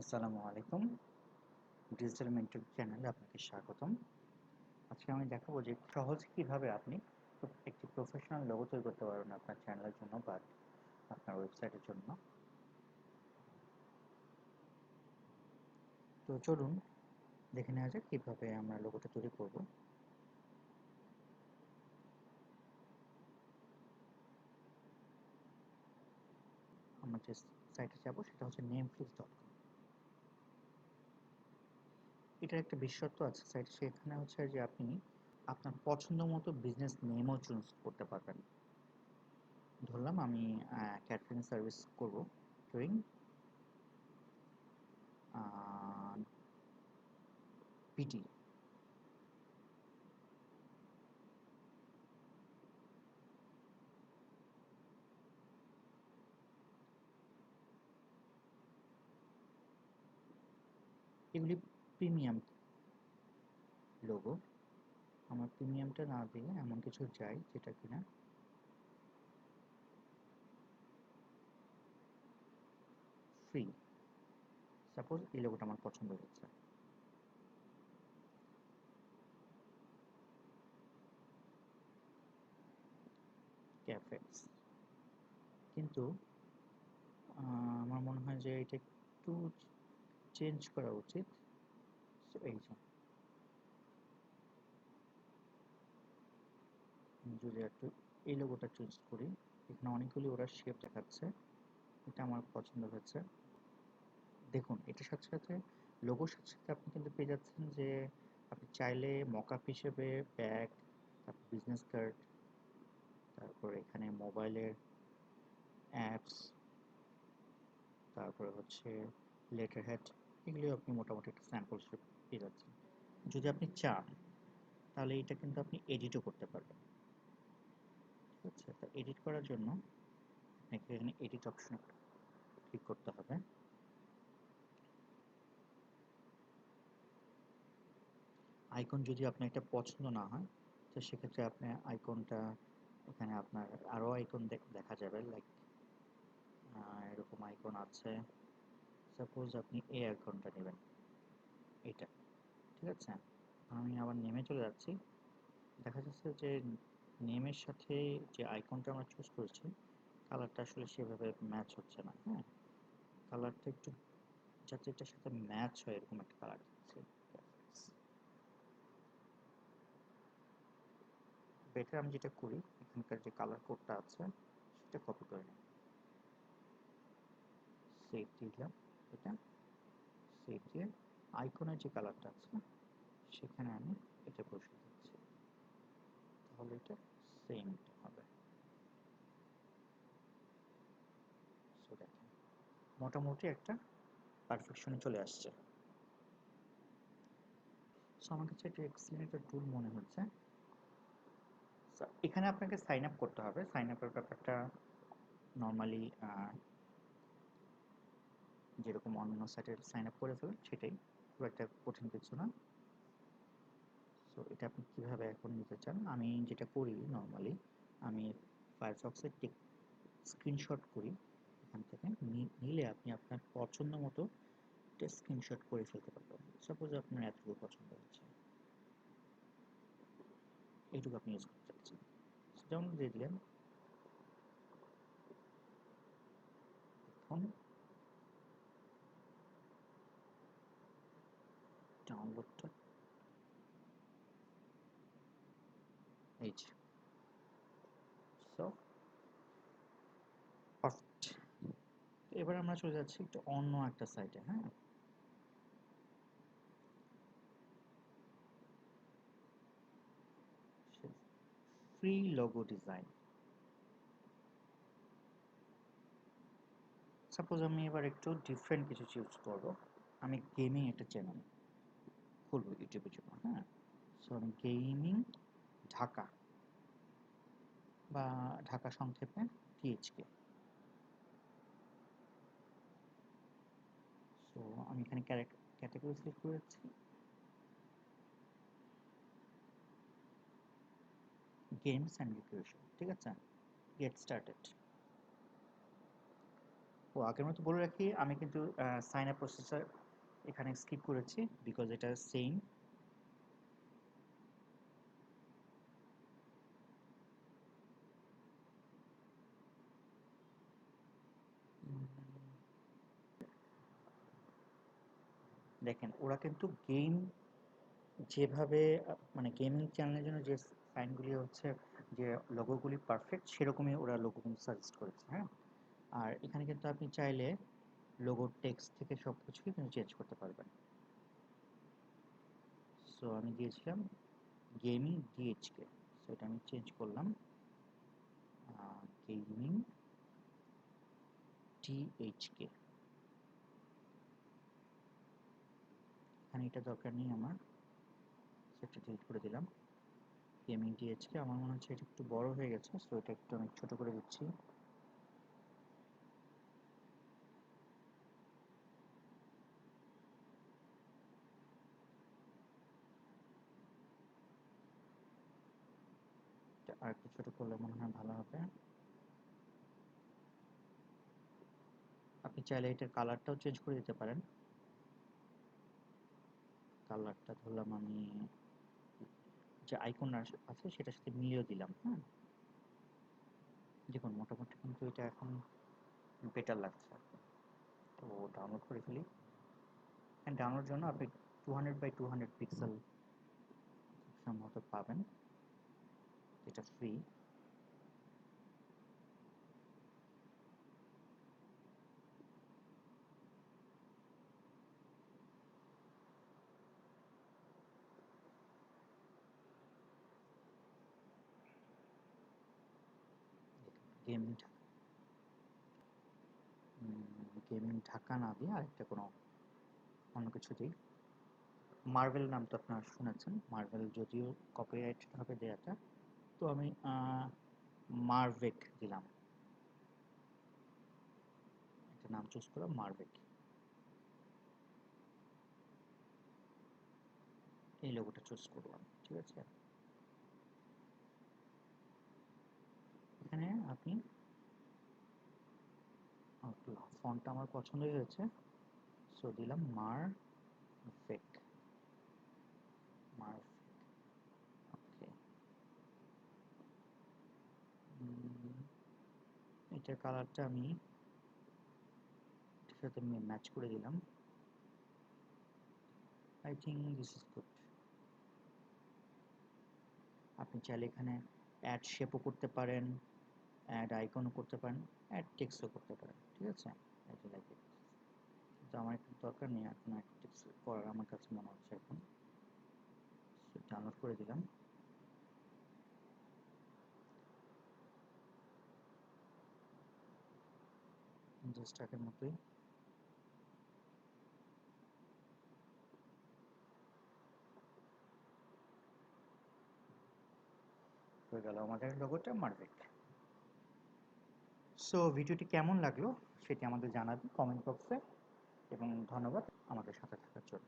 আসসালামু আলাইকুম। Digital mentor চ্যানেলে আপনাকে স্বাগতম। আজকে আমি দেখাবো যে সহজে কিভাবে আপনি একটি প্রফেশনাল লোগো তৈরি করতে পারবেন আপনার চ্যানেলের জন্য বা আপনার ওয়েবসাইটের জন্য। তো চলুন দেখে নেওয়া যাক কিভাবে আমরা লোগোটা তৈরি করব। আমরা যে সাইটে যাব সেটা হচ্ছে nameflix.com। এটার একটা বিশেষত্ব আছে সাইটে, সেখানে হচ্ছে যে আপনি আপনার পছন্দ মতো বিজনেস নেমও চুজ করতে পারবেন। ধরলাম আমি ক্যাটারিং সার্ভিস করব, ডুইং পিটি। এগুলি প্রিমিয়াম লোগো। আমার প্রিমিয়ামটা না দিয়ে এমন কিছু চাই যেটা কিনা ফ্রি। সাপোজ এই লোগোটা আমার পছন্দ হচ্ছে, ক্যাফেক্স। কিন্তু আমার মনে হয় যে এটা একটু চেঞ্জ করা উচিত। So, এই যে আমি যদি একটু এই লোগোটা চুজ করি, এখানে অনেকগুলি ওরা শেপ দেখাচ্ছে, এটা আমার পছন্দ হয়েছে। দেখুন এটার সাথে সাথে লোগোর সাথে সাথে আপনি কিন্তু পেয়ে যাচ্ছেন যে আপনি চাইলে মকআপ হিসেবে ব্যাগ, তারপর বিজনেস কার্ড, তারপর এখানে মোবাইলের অ্যাপস, তারপরে হচ্ছে লেটার হেড, এগুলো আপনি মোটামুটি একটা স্যাম্পল হিসেবে পেয়ে যাচ্ছেন। যদি আপনি চান তাহলে এটা কিন্তু আপনি এডিটও করতে পারবেন। ঠিক আছে, তো এডিট করার জন্য আপনাকে এখানে এডিট অপশনে ক্লিক করতে হবে। আইকন যদি আপনার এটা পছন্দ না হয়, তো সেক্ষেত্রে আপনি আইকনটা এখানে আপনার আরও আইকন দেখা যাবে, লাইক এরকম আইকন আছে। সাপোজ আপনি এই আইকনটা নেবেন, এটা। ঠিক আছে, আমি আবার নেমে চলে যাচ্ছি। দেখা যাচ্ছে যে নেমের সাথে যে আইকনটা আমরা চুজ করেছি, কালারটা আসলে সেভাবে ম্যাচ হচ্ছে না। হ্যাঁ, কালারটা একটু যাতে এটার সাথে ম্যাচ হয় এরকম একটা কালার দিচ্ছি। বেটার আমি যেটা করি, এখানকার যে কালার কোডটা আছে সেটা কপি করে নিই, সেভ দিলাম। এটা সেভ দিয়ে আইকনের যে কালারটা আছে সেখানে আমি এটা বসিয়ে দিচ্ছি, তাহলে এটা সেম হবে। সো দেখেন মোটামুটি একটা পারফেকশনে চলে আসছে। সো আমার কাছে এটা এক্সিলেন্ট একটা টুল মনে হচ্ছে। এখানে আপনাকে সাইন আপ করতে হবে। সাইন আপের ব্যাপারটা নর্মালি যেরকম অন্য সাইটে সাইন আপ করে ফেলেন সেটাই, খুব একটা কঠিন কিছু না। সো এটা আপনি কীভাবে এখন নিতে চান, আমি যেটা করি নর্মালি, আমি ফায়ারফক্সের স্ক্রিনশট করি। এখান থেকে নিলে আপনি আপনার পছন্দ মতো একটা স্ক্রিনশট করে ফেলতে পারবেন। সাপোজ আপনার এতটুকু পছন্দ হচ্ছে, এইটুকু আপনি ইউজ করতে চাচ্ছেন, যেমন দিয়ে দিলেন। এখন ডাউনলোডটা এই যে, সো পারফেক্ট। এবার আমরা চলে যাচ্ছি একটু অন্য একটা সাইটে। হ্যাঁ, ফ্রি লোগো ডিজাইন। সাপোজ আমি এবার একটু ডিফারেন্ট কিছু চুজ করব। আমি গেমিং একটা চ্যানেল খুলবো ইউটিউবের জন্য। হ্যাঁ, সো আমি গেমিং ঢাকা বা ঢাকা সংক্ষেপে টিএইচকে। সো আমি এখানে ক্যাটাগরি সিলেক্ট করেছি, গেমস অ্যান্ড রিক্রিয়েশন। ঠিক আছে, গেট স্টার্টেড। ও আগের মতো বলে রাখি, আমি কিন্তু সাইন আপ প্রসেসর এখানে স্কিপ করেছি বিকজ এটা সেম। দেখেন ওরা কিন্তু গেম যেভাবে মানে গেমিং চ্যানেলের জন্য যে সাইনগুলি হচ্ছে, যে লোগোগুলি পারফেক্ট সেরকমই ওরা লোগো কিন্তু সাজেস্ট করেছে, হ্যাঁ। আর এখানে কিন্তু আপনি চাইলে লোগো টেক্সট থেকে সব কিছুই কিন্তু চেঞ্জ করতে পারবেন। সো আমি দিয়েছিলাম গেমিং ডিএইচকে, সো এটা আমি চেঞ্জ করলাম গেমিং ডিএইচকে। এখানে এটা দরকার নেই আমার, সেটা ডিলিট করে দিলাম। গেমিং ডিএইচকে আমার মনে হচ্ছে এটা একটু বড় হয়ে গেছে, সো এটা একটু আমি ছোট করে দিচ্ছি। এটা আর একটু ছোট করলে মনে হয় ভালো হবে। আপনি চাইলে এটার কালারটাও চেঞ্জ করে দিতে পারেন। কালারটা ধরলাম আমি যে আইকন আছে সেটার সাথে মিলিয়ে দিলাম, হ্যাঁ। দেখুন মোটামুটি কিন্তু এটা এখন বেটার লাগছে। তো ডাউনলোড করে ফেলি। ডাউনলোড জন্য আপনি 200 বাই 200 পিক্সেল সম্ভবত পাবেন, এটা ফ্রি। গেমিং গেমিং ঢাকা না দিয়ে আরেকটা কোনো অন্য কিছু দিই। মার্ভেল নাম তো আপনারা শুনেছেন, মার্ভেল যদিও কপিরাইট হবে দেয়াটা, তো আমি মার্ভেক দিলাম, একটা নাম চুজ করলাম মার্ভেক। এই লোগোটা চুজ করলাম, ঠিক আছে। এখানে আপনি ফন্টটা আমার পছন্দ হয়েছে, সো দিলাম মার্ভেক। মার্ভেক, ওকে। এটার কালারটা আমি এটার সাথে ম্যাচ করে দিলাম। I think this is good. আপনি চাইলে এখানে অ্যাড শেপও করতে পারেন, অ্যাড আইকনও করতে পারেন, অ্যাড টেক্সটও করতে পারেন, ঠিক আছে। I like it. কিন্তু আমার একটু দরকার নেই এখন অ্যাড টেক্সট করার, আমার কাছে মনে হচ্ছে এখন। ডাউনলোড করে দিলাম। জাস্ট আগের মতোই হয়ে গেল আমাদের লোগোটা মার্ভেক। সো ভিডিওটি কেমন লাগলো সেটি আমাদের জানাবেন কমেন্ট বক্সে, এবং ধন্যবাদ আমাদের সাথে থাকার জন্য।